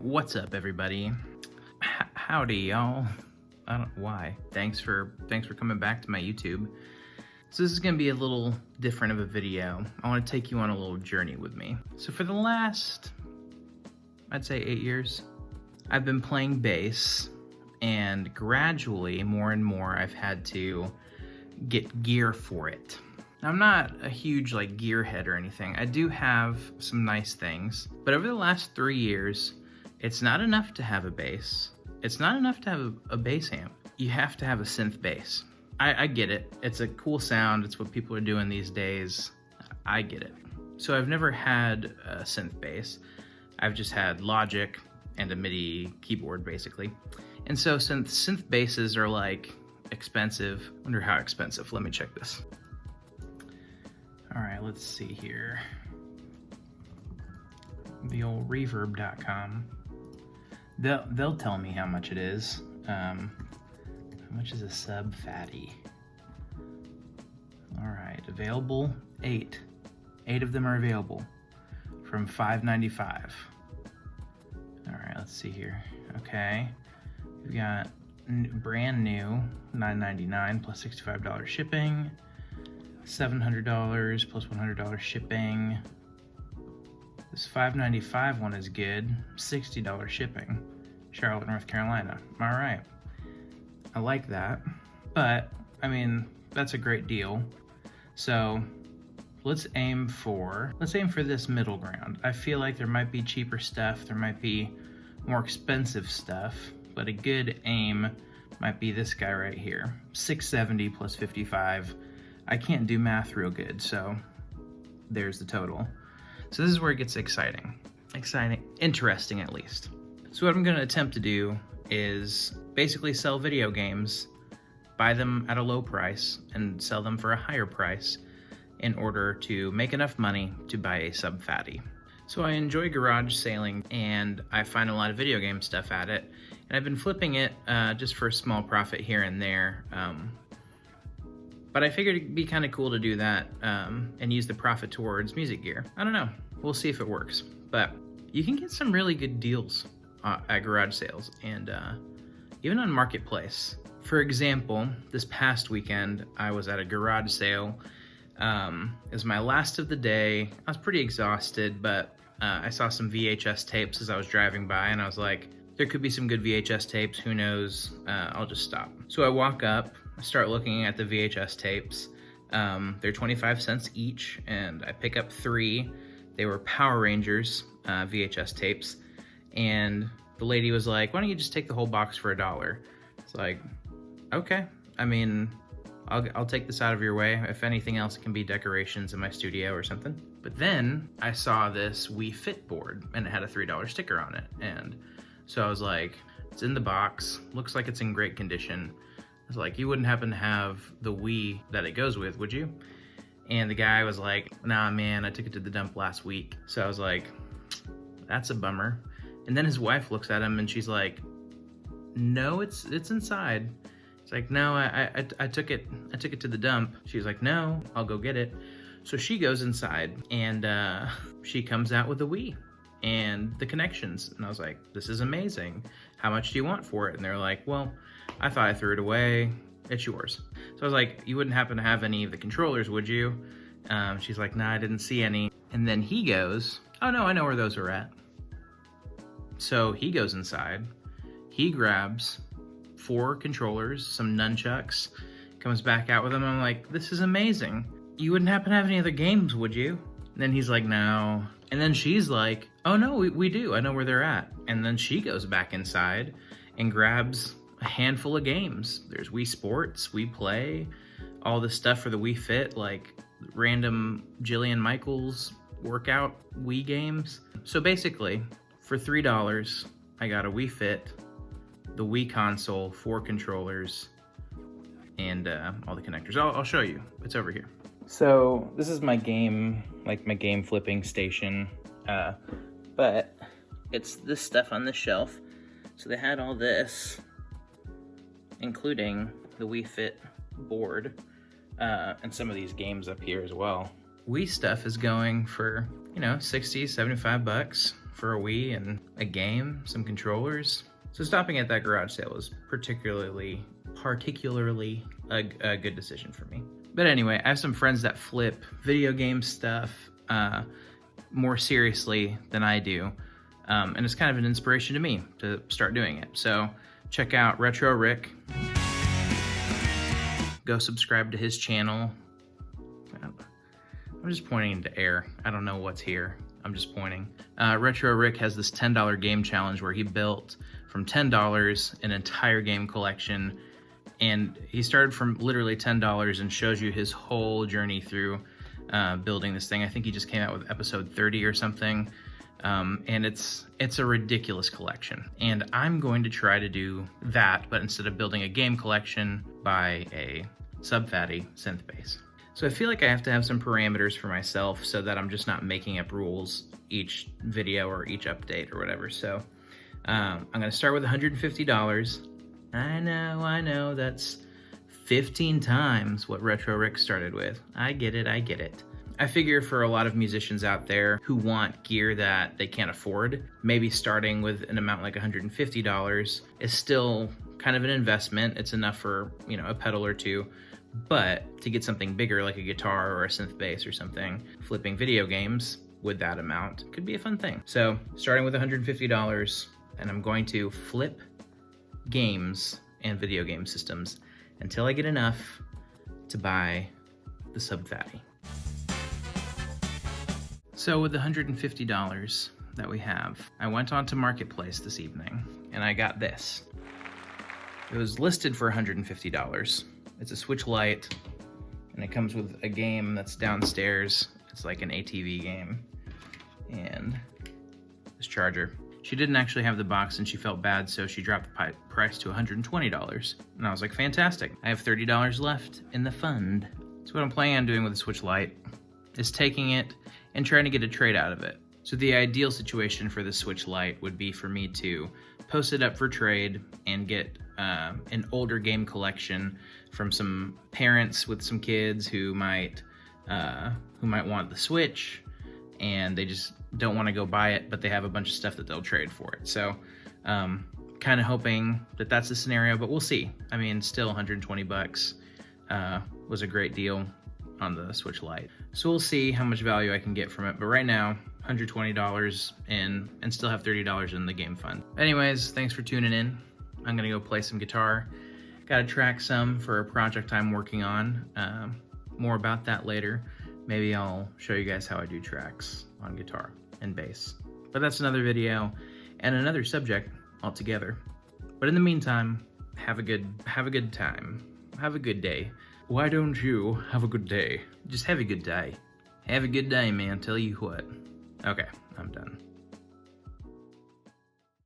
What's up, everybody? Howdy, y'all. I don't why. Thanks for coming back to my YouTube. So this is gonna be a little different of a video. I want to take you on a little journey with me. So for the last, I'd say 8 years, I've been playing bass, and gradually, more and more, I've had to get gear for it. Now, I'm not a huge gearhead or anything. I do have some nice things, but over the last 3 years, it's not enough to have a bass. It's not enough to have a bass amp. You have to have a synth bass. I get it. It's a cool sound. It's what people are doing these days. I get it. So I've never had a synth bass. I've just had Logic and a MIDI keyboard, basically. And so since synth basses are expensive, I wonder how expensive. Let me check this. All right, let's see here. The old reverb.com. They'll tell me how much it is. How much is a sub fatty? All right, available 8. 8 of them are available from $5.95. All right, let's see here. Okay, we've got brand new $9.99 plus $65 shipping. $700 plus $100 shipping. This $5.95 one is good. $60 shipping. Charlotte, North Carolina. All right. I like that. But, I mean, that's a great deal. So, let's aim for this middle ground. I feel like there might be cheaper stuff. There might be more expensive stuff. But a good aim might be this guy right here. $670 plus $55. I can't do math real good, so there's the total. So this is where it gets exciting. Interesting at least. So what I'm gonna attempt to do is basically sell video games, buy them at a low price, and sell them for a higher price in order to make enough money to buy a sub fatty. So I enjoy garage sailing, and I find a lot of video game stuff at it, and I've been flipping it just for a small profit here and there. But I figured it'd be kind of cool to do that and use the profit towards music gear. I don't know. We'll see if it works. But you can get some really good deals at garage sales and even on Marketplace. For example, this past weekend, I was at a garage sale. It was my last of the day. I was pretty exhausted, but I saw some VHS tapes as I was driving by, and I was like, there could be some good VHS tapes. Who knows? I'll just stop. So I walk up. I start looking at the VHS tapes. They're 25 cents each, and I pick up 3. They were Power Rangers VHS tapes, and the lady was like, why don't you just take the whole box for $1? It's like, okay. I mean, I'll take this out of your way. If anything else, it can be decorations in my studio or something. But then I saw this Wii Fit board, and it had a $3 sticker on it. And so I was like, it's in the box, looks like it's in great condition. I was like, you wouldn't happen to have the Wii that it goes with, would you? And the guy was like, nah, man, I took it to the dump last week. So I was like, that's a bummer. And then his wife looks at him and she's like, no, it's inside. It's like, no, I took it to the dump. She's like, no, I'll go get it. So she goes inside and she comes out with the Wii and the connections. And I was like, this is amazing. How much do you want for it? And they're like, well, I thought I threw it away. It's yours. So I was like, you wouldn't happen to have any of the controllers, would you? She's like, nah, I didn't see any. And then he goes, oh no, I know where those are at. So he goes inside. He grabs 4 controllers, some nunchucks, comes back out with them. I'm like, this is amazing. You wouldn't happen to have any other games, would you? And then he's like, no. And then she's like, oh no, we do. I know where they're at. And then she goes back inside and grabs a handful of games. There's Wii Sports, Wii Play, all this stuff for the Wii Fit, like random Jillian Michaels workout Wii games. So basically, for $3, I got a Wii Fit, the Wii console, 4 controllers, and all the connectors. I'll show you. It's over here. So this is my game, my game flipping station, but it's this stuff on the shelf. So they had all this, including the Wii Fit board, and some of these games up here as well. Wii stuff is going for, $60, $75 for a Wii and a game, some controllers. So stopping at that garage sale was particularly a good decision for me. But anyway, I have some friends that flip video game stuff more seriously than I do. And it's kind of an inspiration to me to start doing it. So check out Retro Rick. Go subscribe to his channel. I'm just pointing into air. I don't know what's here. I'm just pointing. Retro Rick has this $10 game challenge where he built from $10 an entire game collection. And he started from literally $10 and shows you his whole journey through building this thing. I think he just came out with episode 30 or something. And it's a ridiculous collection. And I'm going to try to do that, but instead of building a game collection, buy a Subfatty synth bass. So I feel like I have to have some parameters for myself so that I'm just not making up rules each video or each update or whatever. So I'm gonna start with $150. I know, that's 15 times what Retro Rick started with. I get it. I figure for a lot of musicians out there who want gear that they can't afford, maybe starting with an amount like $150 is still kind of an investment. It's enough for, you know, a pedal or two, but to get something bigger like a guitar or a synth bass or something, flipping video games with that amount could be a fun thing. So starting with $150, and I'm going to flip games and video game systems until I get enough to buy the Subfatty. So with the $150 that we have, I went onto Marketplace this evening and I got this. It was listed for $150. It's a Switch Lite and it comes with a game that's downstairs. It's like an ATV game and this charger. She didn't actually have the box and she felt bad, so she dropped the price to $120. And I was like, fantastic. I have $30 left in the fund. So what I'm planning on doing with the Switch Lite is taking it and trying to get a trade out of it. So the ideal situation for the Switch Lite would be for me to post it up for trade and get an older game collection from some parents with some kids who might want the Switch and they just don't want to go buy it, but they have a bunch of stuff that they'll trade for it. So kind of hoping that that's the scenario, but we'll see. I mean, still 120 bucks was a great deal on the Switch Lite. So we'll see how much value I can get from it. But right now, $120 in and still have $30 in the game fund. Anyways, thanks for tuning in. I'm gonna go play some guitar. Gotta track some for a project I'm working on. More about that later. Maybe I'll show you guys how I do tracks on guitar and bass. But that's another video and another subject altogether. But in the meantime, have a good time. Have a good day. Why don't you have a good day? Just have a good day. Have a good day, man. Tell you what. Okay, I'm done.